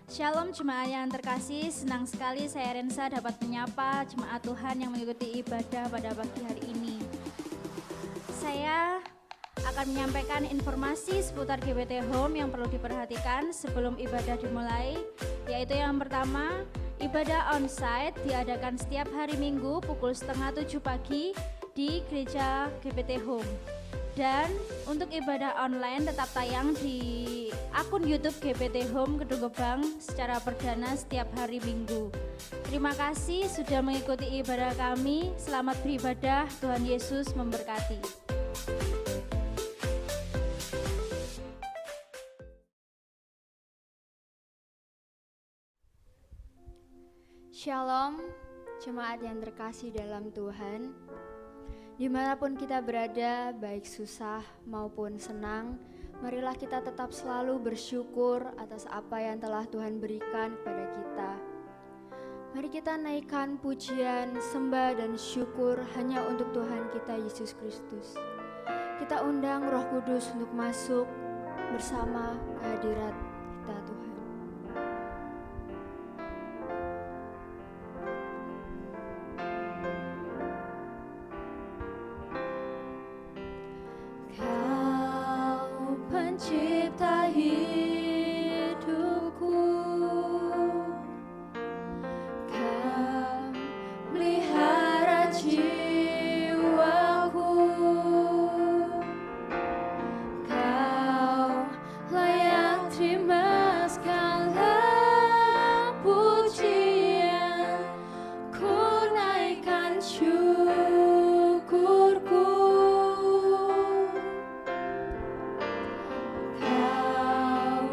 Shalom jemaat yang terkasih, senang sekali saya Rensa dapat menyapa jemaat Tuhan yang mengikuti ibadah pada pagi hari ini. Saya akan menyampaikan informasi seputar GBT Home yang perlu diperhatikan sebelum ibadah dimulai, yaitu yang pertama, ibadah onsite diadakan setiap hari Minggu pukul 6:30 pagi di gereja GBT Home. Dan untuk ibadah online tetap tayang di akun YouTube GBT Home Kedung Gebang secara perdana setiap hari Minggu. Terima kasih sudah mengikuti ibadah kami. Selamat beribadah, Tuhan Yesus memberkati. Shalom, jemaat yang terkasih dalam Tuhan. Dimanapun kita berada, baik susah maupun senang, marilah kita tetap selalu bersyukur atas apa yang telah Tuhan berikan kepada kita. Mari kita naikkan pujian, sembah dan syukur hanya untuk Tuhan kita Yesus Kristus. Kita undang Roh Kudus untuk masuk bersama kehadirat kita Tuhan. Pencipta hidupku, Kau melihara jiwaku, Kau layak terima segala pujian, ku naikkan syukurku. Kau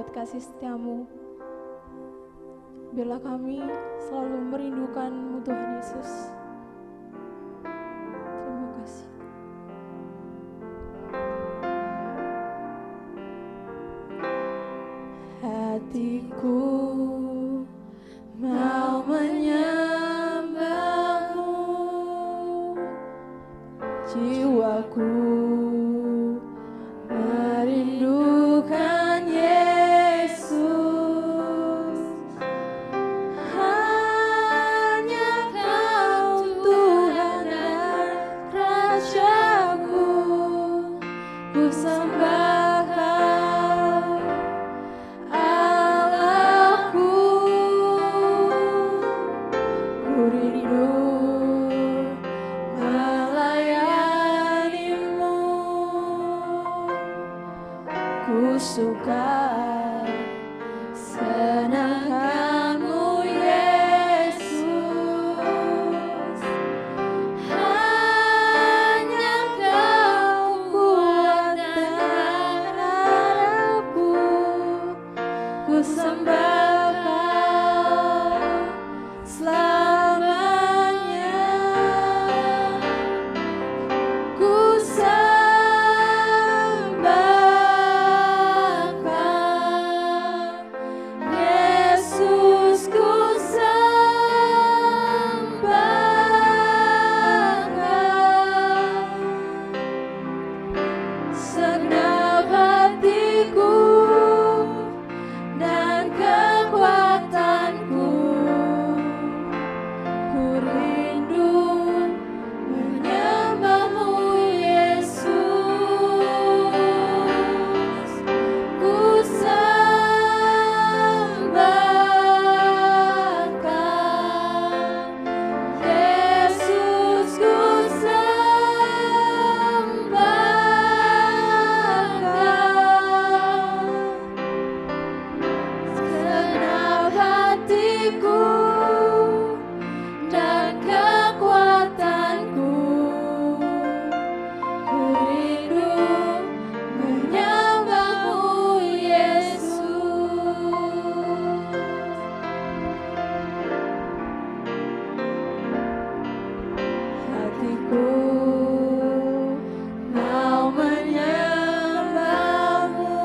buat kasih setiamu. Biarlah kami selalu merindukan-Mu Tuhan Yesus. Terima kasih. Hatiku mau menyembah-Mu, jiwaku merindukan Yesus. Hanya Kau Tuhan dan Rajaku, ku sembah Kau Allahku. Ku rindu melayani-Mu, ku suka senangkan-Mu Yesus. Hanya Kau kuat dan harapku, ku sembah Kau selamanya. Ku sembah Kau Yesus, ku sembah Kau segenap hatiku dan kekuatanku. Ku rindu menyembah-Mu Yesus. Ku sembah Kau Yesus, ku sembah Kau segenap hatiku dan kekuatanku. Ku rindu menyembah-Mu Yesus. Hatiku mau menyembah-Mu,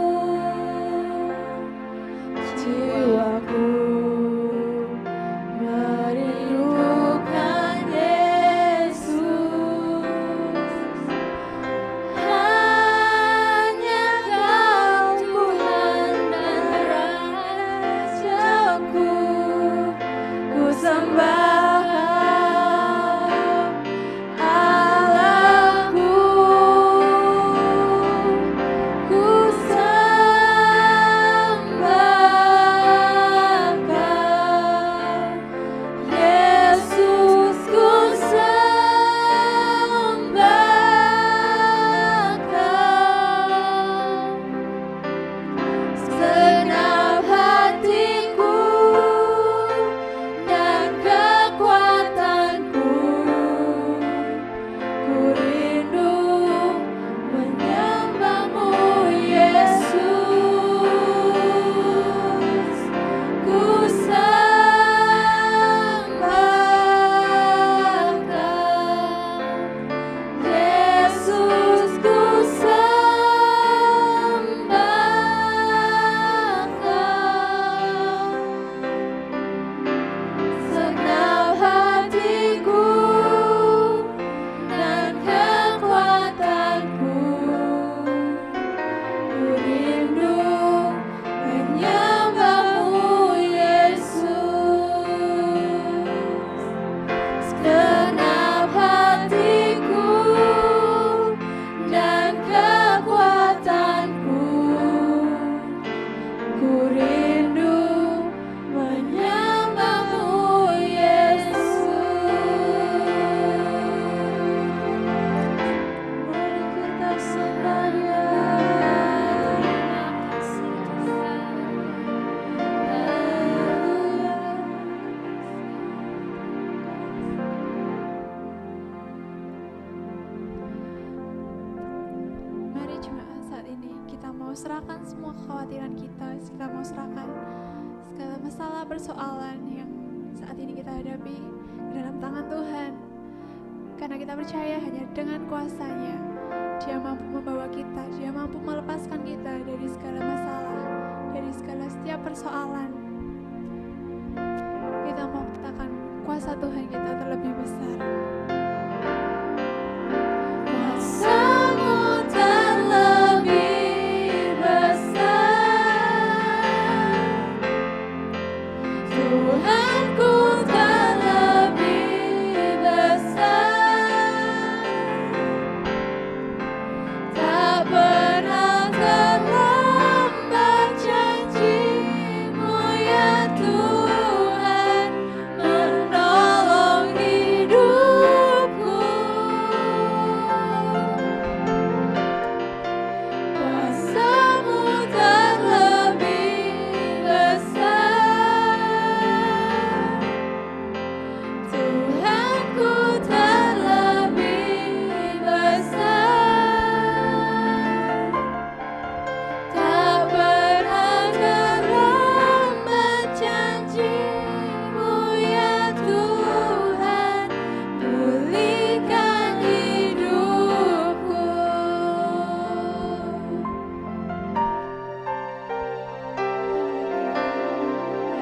jiwaku serahkan semua kekhawatiran kita mau serahkan segala masalah persoalan yang saat ini kita hadapi ke dalam tangan Tuhan. Karena kita percaya hanya dengan kuasa-Nya, Dia mampu membawa kita, Dia mampu melepaskan kita dari segala masalah, dari segala setiap persoalan. Kita mau katakan kuasa Tuhan kita terlebih besar. Kuasa-Mu terlebih besar, Tuhanku terlebih besar, tak pernah terlambat janji-Mu ya Tuhan, menolong hidupku. Kuasa-Mu terlebih besar, Tuhanku terlebih besar, tak pernah terlambat janji-Mu ya Tuhan, pulihkan hidupku.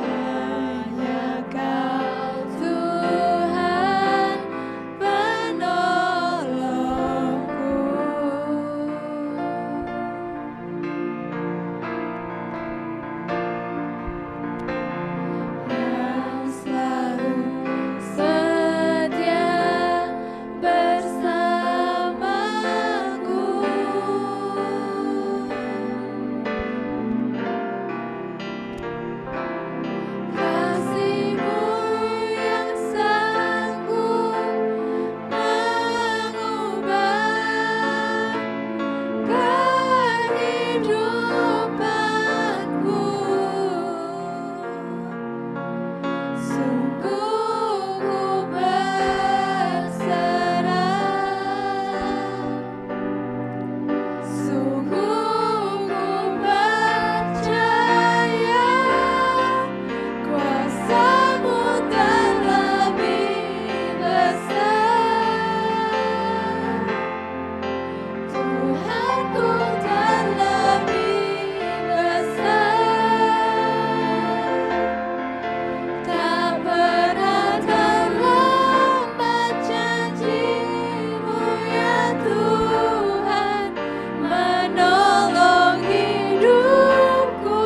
Hanya Kau Tuhan penolongku, yang selalu setia bersamaku. Kasih-Mu yang sanggup mengubah kehidupanku. Sungguh ku berserah, sungguh ku percaya, kuasa-Mu terlebih besar, Tuhanku terlebih besar, tak pernah terlambat janji-Mu ya Tuhan, menolong hidupku.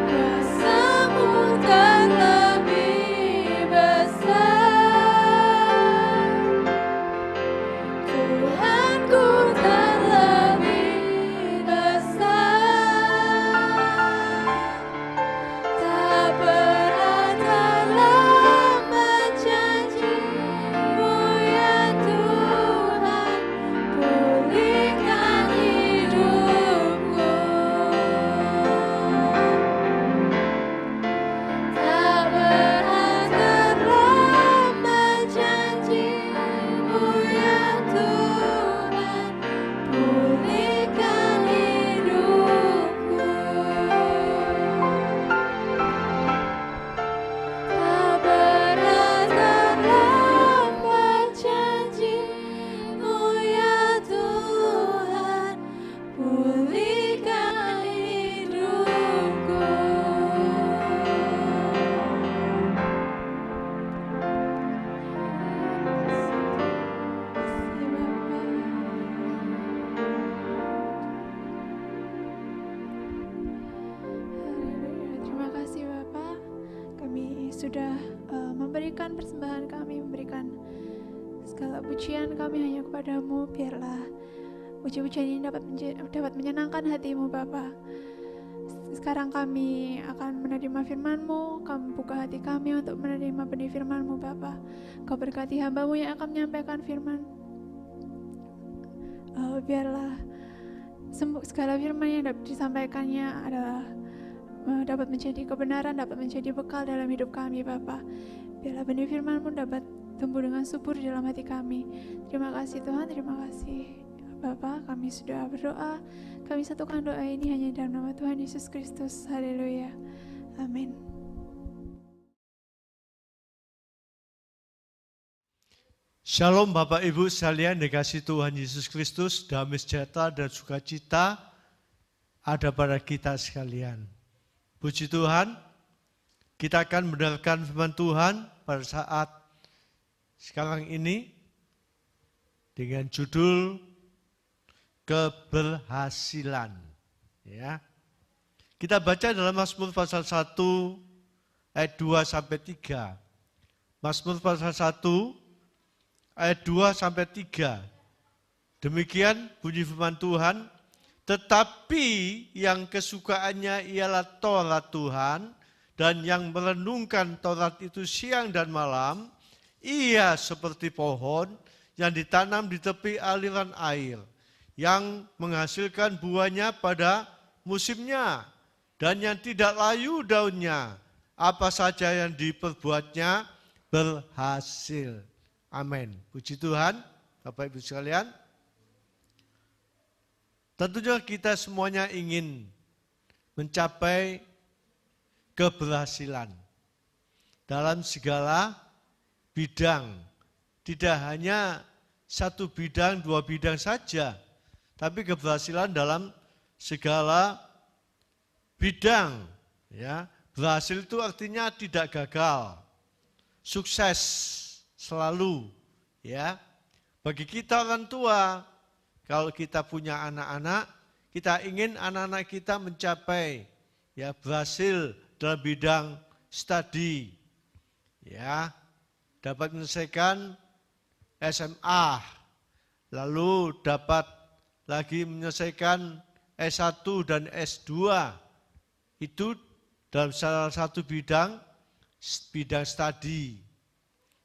Kuasa-Mu terlebih besar, Tuhanku terlebih besar, tak pernah terlambat janji-Mu ya Tuhan, pulihkan hidupku. Tak pernah terlambat janji-Mu ya Tuhan, pulihkan hidupku. Tak pernah terlambat janji-Mu ya Tuhan, pulihkan hidupku. Haleluya. Terima kasih Bapak. Kami sudah memberikan persembahan kami, memberikan segala pujian kami hanya kepadamu. Biarlah puji-pujian ini dapat menyenangkan hati-Mu Bapa. Sekarang kami akan menerima firman-Mu. Kami buka hati kami untuk menerima benih firman-Mu Bapa. Kau berkati hamba-Mu yang akan menyampaikan firman. Biarlah segala firman yang dapat disampaikannya adalah dapat menjadi kebenaran, dapat menjadi bekal dalam hidup kami Bapa. Biarlah benih firman-Mu dapat tumbuh dengan subur dalam hati kami. Terima kasih Tuhan, terima kasih Bapa, kami sudah berdoa. Kami satukan doa ini hanya dalam nama Tuhan Yesus Kristus. Haleluya. Amin. Shalom Bapak Ibu sekalian, dikasih Tuhan Yesus Kristus, damai sejahtera dan sukacita ada pada kita sekalian. Puji Tuhan, kita akan mendengarkan firman Tuhan pada saat sekarang ini dengan judul keberhasilan. Ya. Kita baca dalam Mazmur pasal 1 ayat 2 sampai 3. Mazmur pasal 1 ayat 2 sampai 3. Demikian bunyi firman Tuhan, tetapi yang kesukaannya ialah Taurat Tuhan dan yang merenungkan Taurat itu siang dan malam, ia seperti pohon yang ditanam di tepi aliran air, yang menghasilkan buahnya pada musimnya dan yang tidak layu daunnya, apa saja yang diperbuatnya berhasil. Amin. Puji Tuhan, Bapak Ibu sekalian. Tentunya kita semuanya ingin mencapai keberhasilan dalam segala bidang. Tidak hanya satu bidang, dua bidang saja, tapi keberhasilan dalam segala bidang. Ya, berhasil itu artinya tidak gagal, sukses selalu. Ya, bagi kita orang tua, kalau kita punya anak-anak, kita ingin anak-anak kita mencapai, ya, berhasil dalam bidang studi, ya, dapat menyelesaikan SMA, lalu dapat lagi menyelesaikan S1 dan S2, itu dalam salah satu bidang studi.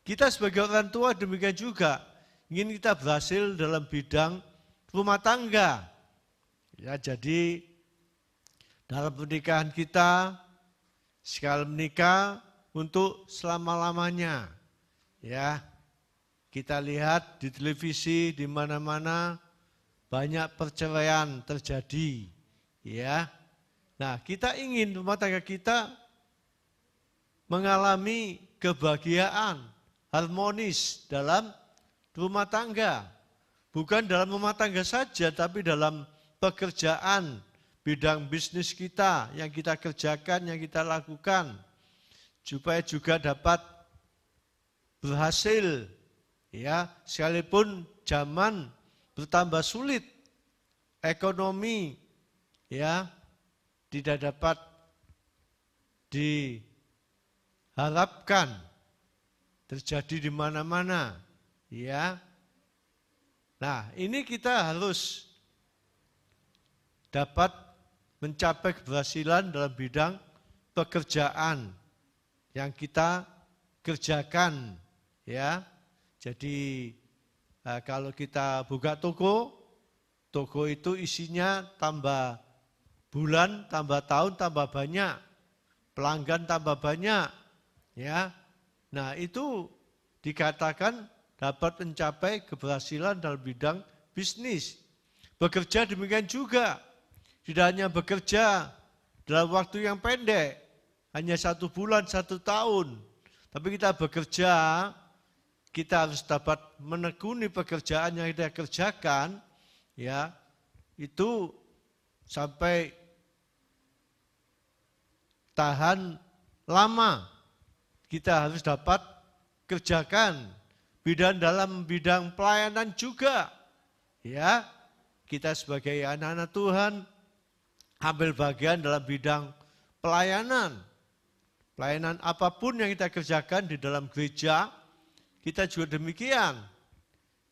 Kita sebagai orang tua demikian juga, ingin kita berhasil dalam bidang rumah tangga. Ya, jadi dalam pernikahan kita, sekali menikah untuk selama-lamanya. Ya, kita lihat di televisi di mana-mana banyak perceraian terjadi. Ya, nah kita ingin rumah tangga kita mengalami kebahagiaan, harmonis dalam rumah tangga. Bukan dalam rumah tangga saja, tapi dalam pekerjaan, bidang bisnis kita yang kita kerjakan, yang kita lakukan. Supaya juga dapat berhasil, ya, sekalipun zaman bertambah sulit, ekonomi, ya, tidak dapat diharapkan terjadi di mana-mana, ya. Nah, ini kita harus dapat mencapai keberhasilan dalam bidang pekerjaan yang kita kerjakan, ya. Jadi kalau kita buka toko itu isinya tambah bulan, tambah tahun, tambah banyak, pelanggan tambah banyak, ya. Nah, itu dikatakan dapat mencapai keberhasilan dalam bidang bisnis. Bekerja demikian juga, tidak hanya bekerja dalam waktu yang pendek, hanya 1 bulan, 1 tahun, tapi kita bekerja, kita harus dapat menekuni pekerjaan yang kita kerjakan, ya, itu sampai tahan lama. Kita harus dapat kerjakan. Dalam bidang pelayanan juga, ya, kita sebagai anak-anak Tuhan ambil bagian dalam bidang pelayanan. Pelayanan apapun yang kita kerjakan di dalam gereja, kita juga demikian.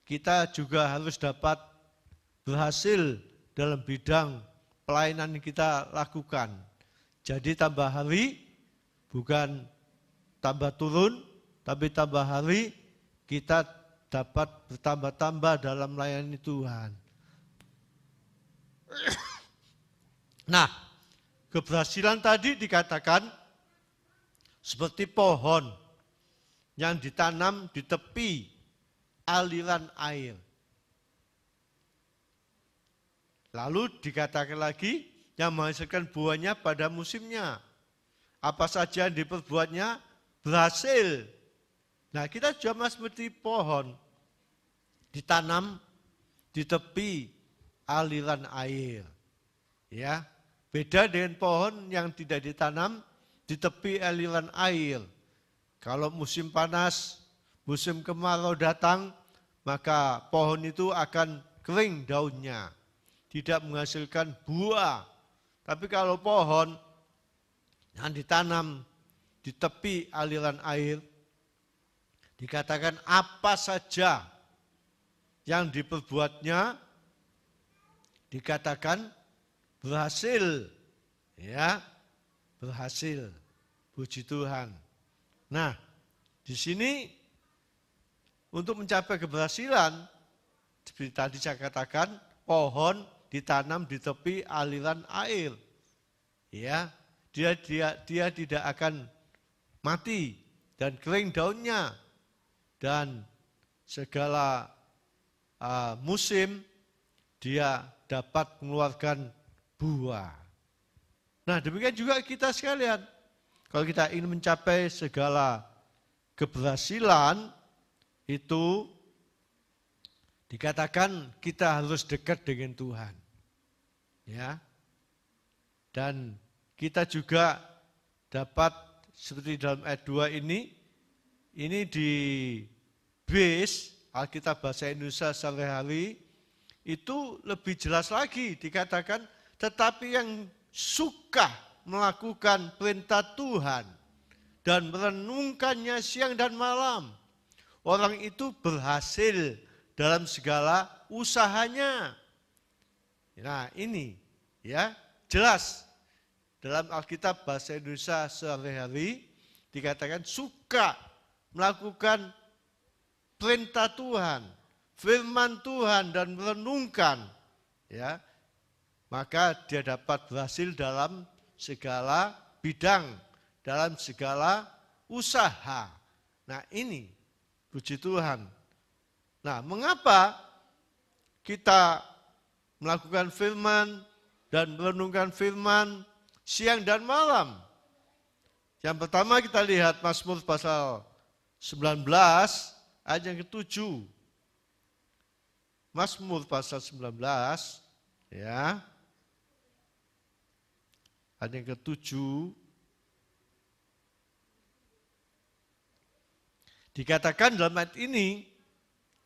Kita juga harus dapat berhasil dalam bidang pelayanan yang kita lakukan. Jadi tambah hari, bukan tambah turun, tapi tambah hari kita dapat bertambah-tambah dalam melayani Tuhan. Nah, keberhasilan tadi dikatakan seperti pohon. yang ditanam di tepi aliran air. Lalu dikatakan lagi yang menghasilkan buahnya pada musimnya. Apa saja yang diperbuatnya berhasil. Nah, kita juga seperti pohon ditanam di tepi aliran air. Ya, beda dengan pohon yang tidak ditanam di tepi aliran air. Kalau musim panas, musim kemarau datang, maka pohon itu akan kering daunnya, tidak menghasilkan buah. Tapi kalau pohon yang ditanam di tepi aliran air, dikatakan apa saja yang diperbuatnya dikatakan berhasil. Ya, berhasil. Puji Tuhan. Nah, di sini untuk mencapai keberhasilan, seperti tadi saya katakan, pohon ditanam di tepi aliran air. Ya, dia tidak akan mati dan kering daunnya, dan segala musim dia dapat mengeluarkan buah. Nah, demikian juga kita sekalian. Kalau kita ingin mencapai segala keberhasilan, itu dikatakan kita harus dekat dengan Tuhan. Ya. Dan kita juga dapat seperti dalam ayat 2 ini di base Alkitab Bahasa Indonesia sehari-hari itu lebih jelas lagi dikatakan, tetapi yang suka melakukan perintah Tuhan dan merenungkannya siang dan malam, orang itu berhasil dalam segala usahanya. Nah, ini ya jelas dalam Alkitab Bahasa Indonesia sehari-hari dikatakan suka melakukan perintah Tuhan, firman Tuhan dan merenungkan, ya, maka dia dapat berhasil dalam segala bidang, dalam segala usaha. Nah, ini puji Tuhan. Nah, mengapa kita melakukan firman dan merenungkan firman siang dan malam? Yang pertama kita lihat Mazmur pasal 19 ayat yang ke-7. Mazmur pasal 19 ya. Ayat yang ke-7 dikatakan dalam ayat ini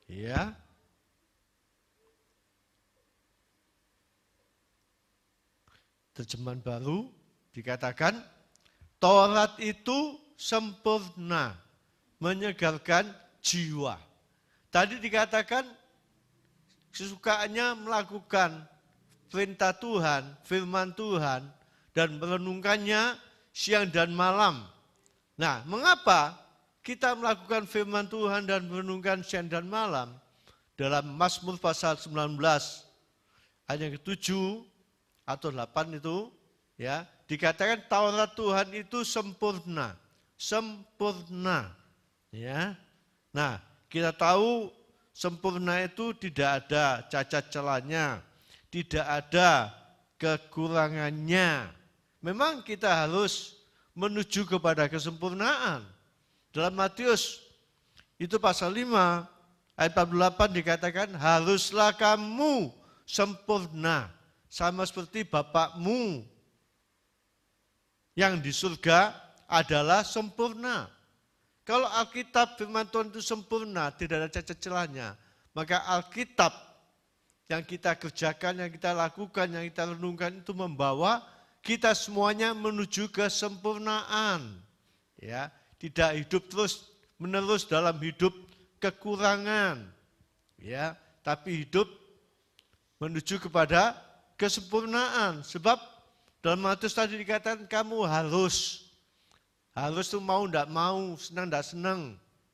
ya, terjemahan baru dikatakan Taurat itu sempurna, menyegarkan jiwa. Tadi dikatakan kesukaannya melakukan perintah Tuhan, firman Tuhan, dan merenungkannya siang dan malam. Nah, mengapa kita melakukan firman Tuhan dan merenungkan siang dan malam? Dalam Mazmur pasal 19 ayat yang ke-7 atau 8 itu ya, dikatakan Taurat Tuhan itu sempurna. Sempurna. Ya. Nah, kita tahu sempurna itu tidak ada cacat celahnya, tidak ada kekurangannya. Memang kita harus menuju kepada kesempurnaan. Dalam Matius itu pasal 5 ayat 48 dikatakan haruslah kamu sempurna sama seperti Bapakmu yang di surga adalah sempurna. Kalau Alkitab firman Tuhan itu sempurna, tidak ada cacat celahnya, maka Alkitab yang kita kerjakan, yang kita lakukan, yang kita renungkan itu membawa kita semuanya menuju kesempurnaan. Ya, tidak hidup terus menerus dalam hidup kekurangan. Ya, tapi hidup menuju kepada kesempurnaan. Sebab dalam Matius tadi dikatakan kamu harus itu mau enggak mau, senang enggak senang,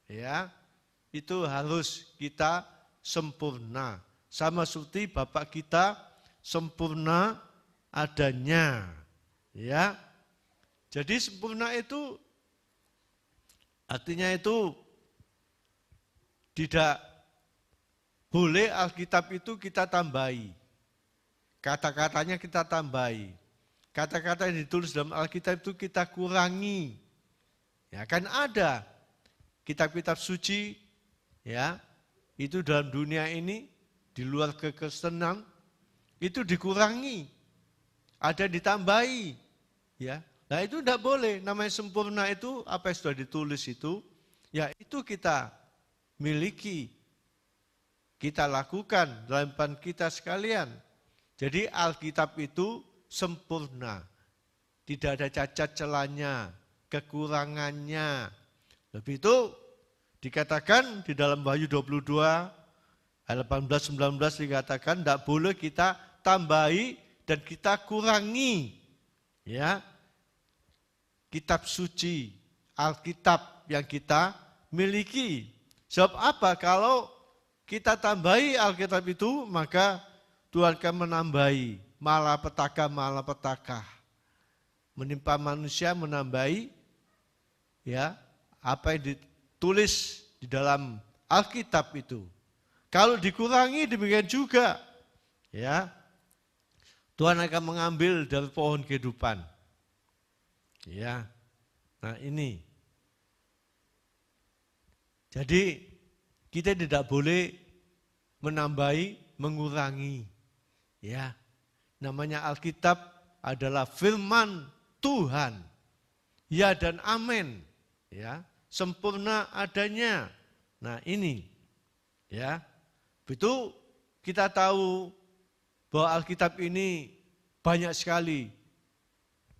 ya. Itu harus kita sempurna. Sama seperti Bapak kita sempurna adanya, ya. Jadi sempurna itu artinya itu tidak boleh Alkitab itu kita tambahi. Kata-katanya kita tambahi. Kata-kata yang ditulis dalam Alkitab itu kita kurangi. Ya, kan ada kitab-kitab suci ya, itu dalam dunia ini di luar kekristenan itu dikurangi. Ada ditambahi. Ya. Nah, itu tidak boleh. Namanya sempurna itu apa yang sudah ditulis itu, ya itu kita miliki. Kita lakukan dalam kehidupan kita sekalian. Jadi Alkitab itu sempurna. Tidak ada cacat celanya, kekurangannya. Lebih itu dikatakan di dalam Wahyu 22 ayat 18-19 dikatakan tidak boleh kita tambahi dan kita kurangi. Ya. Kitab suci, Alkitab yang kita miliki. Sebab apa? Kalau kita tambahi Alkitab itu, maka Tuhan akan menambahi malapetaka. Menimpa manusia menambahi ya apa yang ditulis di dalam Alkitab itu. Kalau dikurangi demikian juga ya Tuhan akan mengambil dari pohon kehidupan. Ya. Nah, ini. Jadi kita tidak boleh menambahi, mengurangi. Ya. Namanya Alkitab adalah firman Tuhan. Ya dan amin. Ya, sempurna adanya. Nah, ini. Ya. Itu kita tahu bahwa Alkitab ini banyak sekali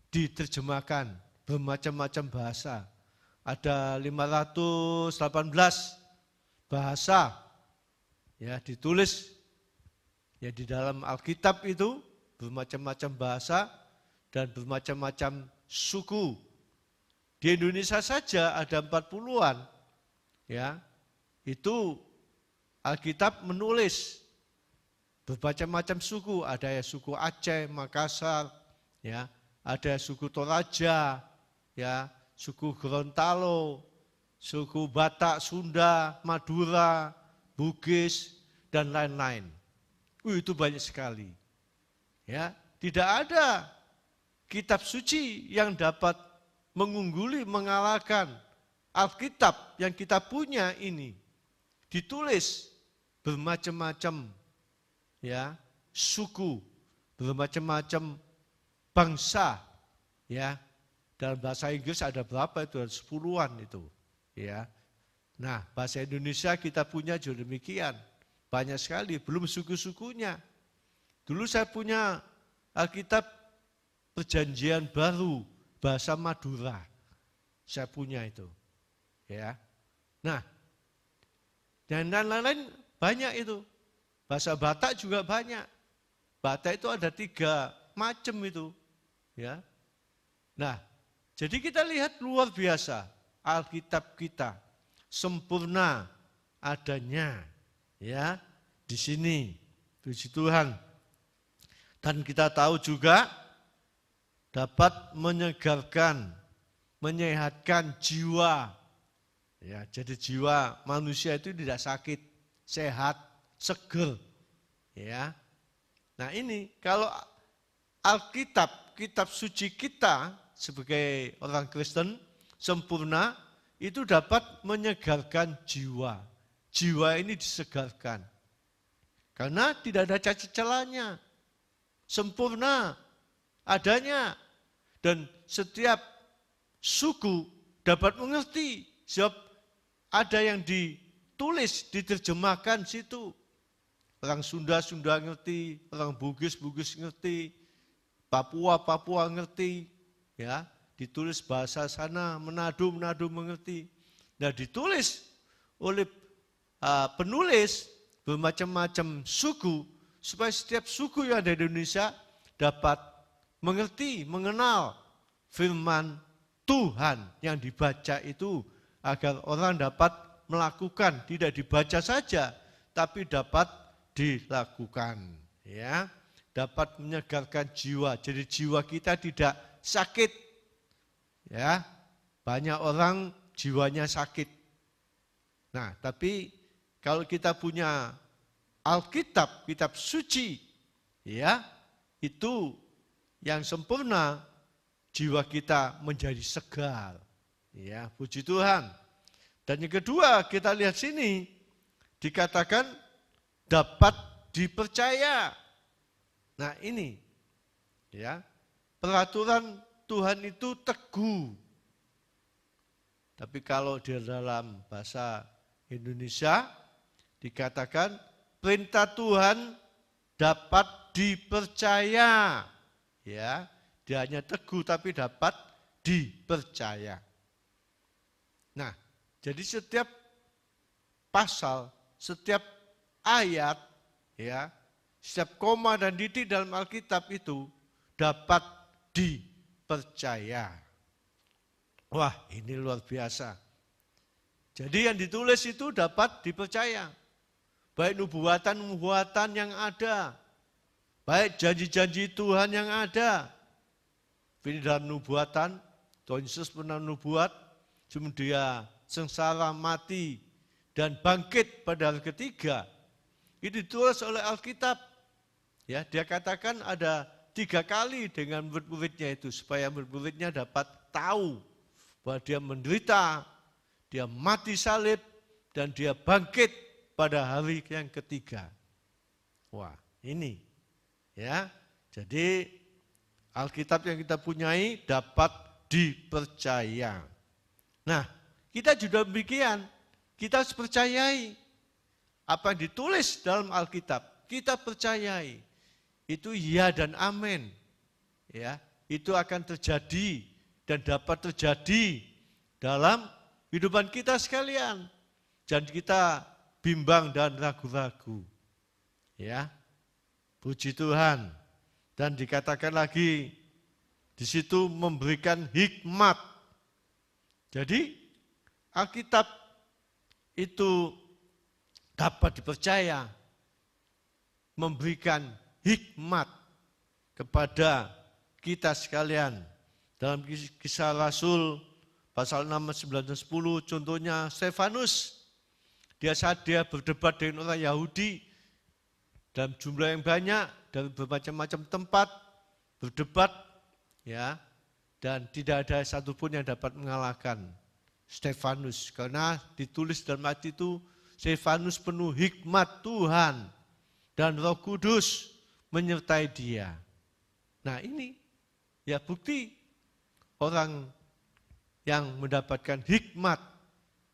diterjemahkan bermacam-macam bahasa. Ada 518 bahasa ya ditulis ya di dalam Alkitab itu bermacam-macam bahasa dan bermacam-macam suku. Di Indonesia saja ada 40-an ya. Itu Alkitab menulis bermacam-macam suku, ada ya suku Aceh, Makassar, ya, ada suku Toraja, ya, suku Gorontalo, suku Batak, Sunda, Madura, Bugis dan lain-lain. Itu banyak sekali. Ya, tidak ada kitab suci yang dapat mengungguli, mengalahkan Alkitab yang kita punya ini. Ditulis bermacam-macam ya, suku, bermacam-macam bangsa, ya. Dalam bahasa Inggris ada berapa itu? Ada 10-an itu, ya. Nah, bahasa Indonesia kita punya juga demikian. Banyak sekali, belum suku-sukunya. Dulu saya punya Alkitab Perjanjian Baru, bahasa Madura. Saya punya itu. Ya. Nah, dan lain-lain banyak itu. Bahasa Batak juga banyak. Batak itu ada 3 macam itu. Ya. Nah, jadi kita lihat luar biasa Alkitab kita sempurna adanya ya di sini. Puji Tuhan. Dan kita tahu juga dapat menyegarkan, menyehatkan jiwa. Ya, jadi jiwa manusia itu tidak sakit, sehat, seger. Ya. Nah, ini kalau Alkitab, kitab suci kita sebagai orang Kristen sempurna itu dapat menyegarkan jiwa. Jiwa ini disegarkan. Karena tidak ada cacat celanya. Sempurna adanya. Dan setiap suku dapat mengerti. Sebab ada yang ditulis, diterjemahkan situ. Orang Sunda ngerti, orang Bugis ngerti, Papua ngerti, ya, ditulis bahasa sana, Manado mengerti. Nah, ditulis oleh penulis bermacam-macam suku, supaya setiap suku yang ada di Indonesia dapat mengerti, mengenal firman Tuhan yang dibaca itu, agar orang dapat melakukan, tidak dibaca saja, tapi dapat dilakukan, ya, dapat menyegarkan jiwa. Jadi jiwa kita tidak sakit, ya. Banyak orang jiwanya sakit. Nah, tapi kalau kita punya Alkitab, kitab suci, ya, itu yang sempurna, jiwa kita menjadi segar. Ya, puji Tuhan. Dan yang kedua, kita lihat sini, dikatakan dapat dipercaya. Nah ini, ya, peraturan Tuhan itu teguh. Tapi kalau di dalam bahasa Indonesia dikatakan perintah Tuhan dapat dipercaya. Ya, dia hanya teguh tapi dapat dipercaya. Nah, jadi setiap pasal, setiap ayat, ya, setiap koma dan titik dalam Alkitab itu dapat dipercaya. Wah, ini luar biasa. Jadi yang ditulis itu dapat dipercaya. Baik nubuatan-nubuatan yang ada, baik janji-janji Tuhan yang ada. Ini dalam nubuatan, Tuhan Yesus pernah nubuat, sebelum dia sengsara mati dan bangkit pada hari ketiga. Itu ditulis oleh Alkitab. Ya, dia katakan ada 3 kali dengan murid-muridnya itu, supaya murid-muridnya dapat tahu bahwa dia menderita, dia mati salib, dan dia bangkit pada hari yang ketiga. Wah, ini ya. Jadi Alkitab yang kita punyai dapat dipercaya. Nah, kita juga demikian. Kita harus percayai apa yang ditulis dalam Alkitab. Kita percayai. Itu ya dan amin. Ya, itu akan terjadi dan dapat terjadi dalam kehidupan kita sekalian. Jangan kita bimbang dan ragu-ragu. Ya. Puji Tuhan. Dan dikatakan lagi di situ memberikan hikmat. Jadi Alkitab itu dapat dipercaya memberikan hikmat kepada kita sekalian. Dalam Kisah Rasul pasal 6, 9, dan 10 contohnya Stefanus. Saat dia berdebat dengan orang Yahudi dalam jumlah yang banyak dari bermacam-macam tempat berdebat, ya, dan tidak ada satupun yang dapat mengalahkan Stefanus karena ditulis dalam ayat itu Stefanus penuh hikmat Tuhan dan Roh Kudus menyertai dia. Nah ini ya bukti orang yang mendapatkan hikmat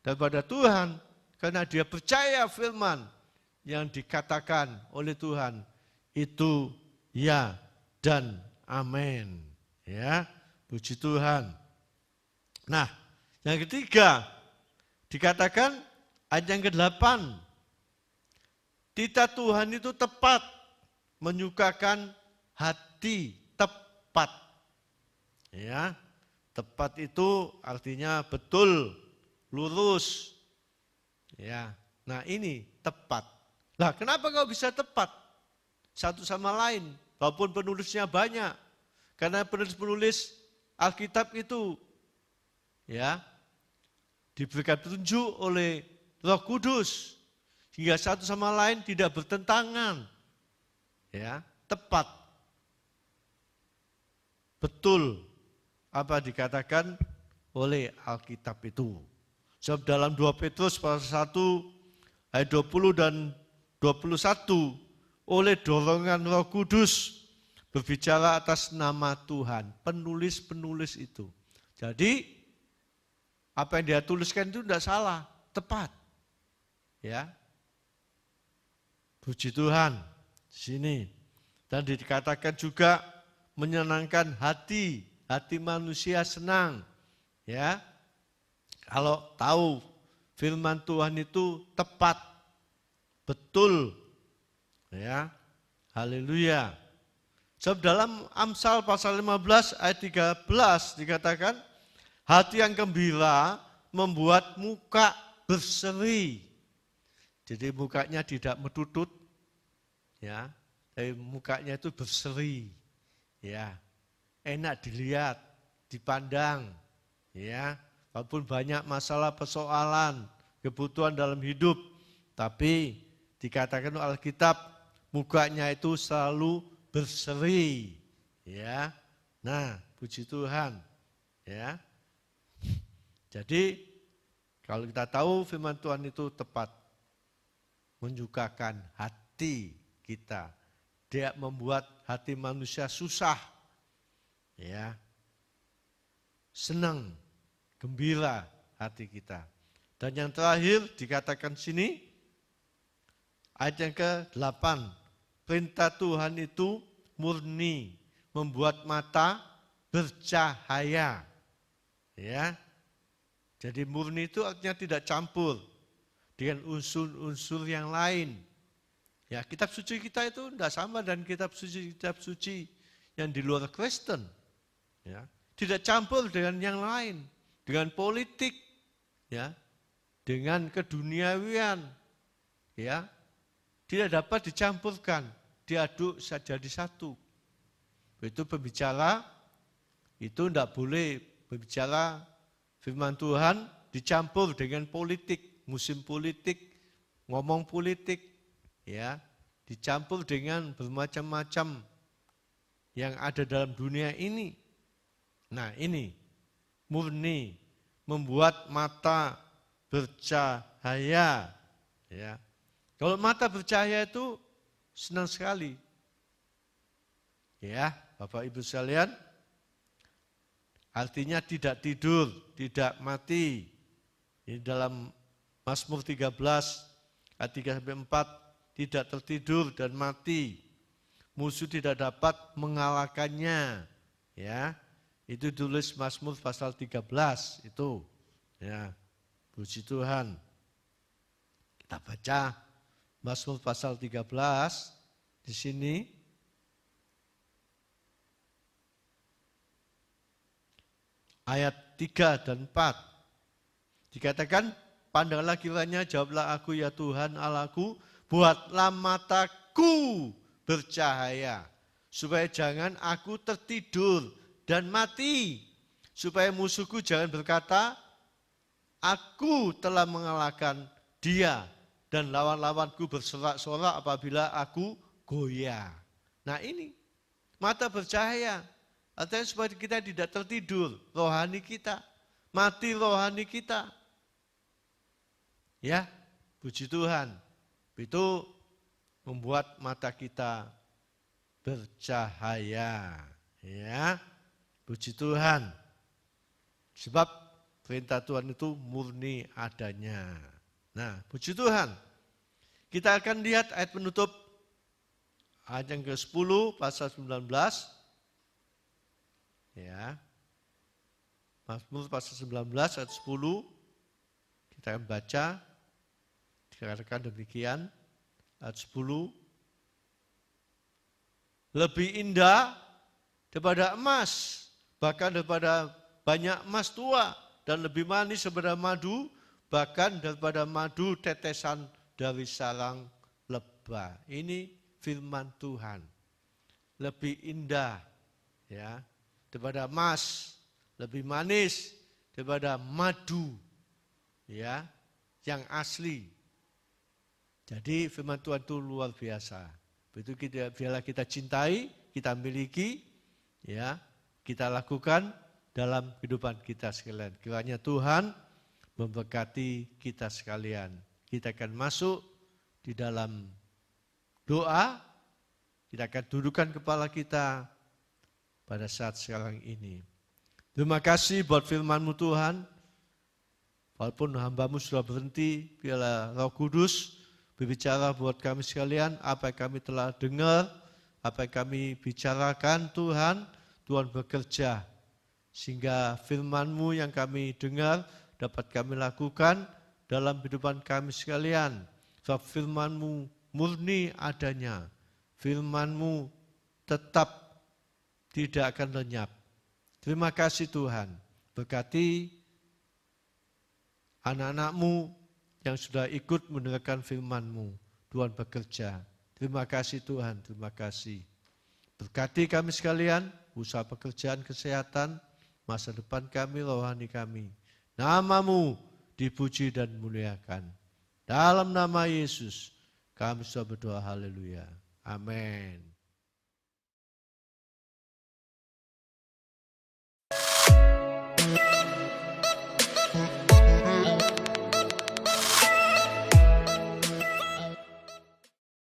daripada Tuhan karena dia percaya firman yang dikatakan oleh Tuhan itu ya dan amin. Ya, puji Tuhan. Nah, yang ketiga dikatakan ayat yang ke-8. Titah Tuhan itu tepat, menyukakan hati tepat. Ya, tepat itu artinya betul, lurus. Ya, nah ini tepat. Nah, kenapa kau bisa tepat satu sama lain, walaupun penulisnya banyak? Karena penulis-penulis Alkitab itu, ya, diberikan petunjuk oleh Roh Kudus, hingga satu sama lain tidak bertentangan. Ya, tepat. Betul apa dikatakan oleh Alkitab itu. Sebab dalam 2 Petrus pasal 1 ayat 20 dan 21 oleh dorongan Roh Kudus berbicara atas nama Tuhan, penulis-penulis itu. Jadi apa yang dia tuliskan itu tidak salah, tepat. Ya. Puji Tuhan. Di sini dan dikatakan juga menyenangkan hati manusia senang. Ya. Kalau tahu firman Tuhan itu tepat, betul. Ya. Haleluya. Sebab dalam Amsal pasal 15 ayat 13 dikatakan hati yang gembira membuat muka berseri. Jadi mukanya tidak metutut, ya, tapi mukanya itu berseri, ya, enak dilihat, dipandang, ya, walaupun banyak masalah persoalan, kebutuhan dalam hidup, Tapi dikatakan Alkitab mukanya itu selalu berseri. Ya. Nah, puji Tuhan. Ya. Jadi kalau kita tahu firman Tuhan itu tepat menyukakan hati kita. Dia membuat hati manusia susah. Ya. Senang, gembira hati kita. Dan yang terakhir dikatakan sini, ayat yang ke-8, perintah Tuhan itu murni, membuat mata bercahaya. Ya. Jadi murni itu artinya tidak campur dengan unsur-unsur yang lain. Ya, kitab suci kita itu tidak sama dan kitab suci yang di luar Kristen. Ya. Tidak campur dengan yang lain, dengan politik, ya, dengan keduniawian, ya, tidak dapat dicampurkan, diaduk jadi satu. Itu pembicara, itu tidak boleh berbicara firman Tuhan dicampur dengan politik, musim politik, ngomong politik, ya, dicampur dengan bermacam-macam yang ada dalam dunia ini. Nah ini murni, membuat mata bercahaya. Ya. Kalau mata bercahaya itu senang sekali. Ya, Bapak Ibu sekalian, artinya tidak tidur, tidak mati. Ini dalam Mazmur 13 ayat 3-4, tidak tertidur dan mati. Musuh tidak dapat mengalahkannya. Ya. Itu tulis Mazmur pasal 13 itu. Ya. Puji Tuhan. Kita baca Mazmur pasal 13 di sini. Ayat 3 dan 4. Dikatakan, pandanglah kiranya, jawablah aku ya Tuhan Allahku, buatlah mataku bercahaya, supaya jangan aku tertidur dan mati, supaya musuhku jangan berkata, aku telah mengalahkan dia, dan lawan-lawanku bersorak-sorak apabila aku goyah. Nah ini, mata bercahaya, artinya supaya kita tidak tertidur rohani kita, mati rohani kita. Ya, puji Tuhan, itu membuat mata kita bercahaya. Ya, puji Tuhan. Sebab perintah Tuhan itu murni adanya. Nah, puji Tuhan. Kita akan lihat ayat penutup ayat yang ke-10 pasal 19. Ya. Mazmur pasal 19 ayat 10. Kita akan baca. Dikatakan demikian ayat 10. Lebih indah daripada emas, bahkan daripada banyak emas tua, dan lebih manis daripada madu, bahkan daripada madu tetesan dari sarang lebah. Ini firman Tuhan. Lebih indah, ya, daripada emas, lebih manis daripada madu, ya, yang asli. Jadi firman Tuhan itu luar biasa. Begitu biarlah kita cintai, kita miliki, ya, kita lakukan dalam kehidupan kita sekalian. Kiranya Tuhan memberkati kita sekalian. Kita akan masuk di dalam doa, kita akan dudukkan kepala kita pada saat sekarang ini. Terima kasih buat firman-Mu Tuhan. Walaupun hamba-Mu sudah berhenti, biarlah Roh Kudus berbicara buat kami sekalian, apa yang kami telah dengar, apa yang kami bicarakan Tuhan, Tuhan bekerja. Sehingga firman-Mu yang kami dengar dapat kami lakukan dalam kehidupan kami sekalian. Sebab firman-Mu murni adanya, firman-Mu tetap tidak akan lenyap. Terima kasih Tuhan, berkati anak-anak-Mu yang sudah ikut mendengarkan firman-Mu. Tuhan bekerja. Terima kasih Tuhan, terima kasih. Berkati kami sekalian, usaha pekerjaan, kesehatan, masa depan kami, rohani kami. Nama-Mu dipuji dan muliakan. Dalam nama Yesus kami sudah berdoa, haleluya. Amin.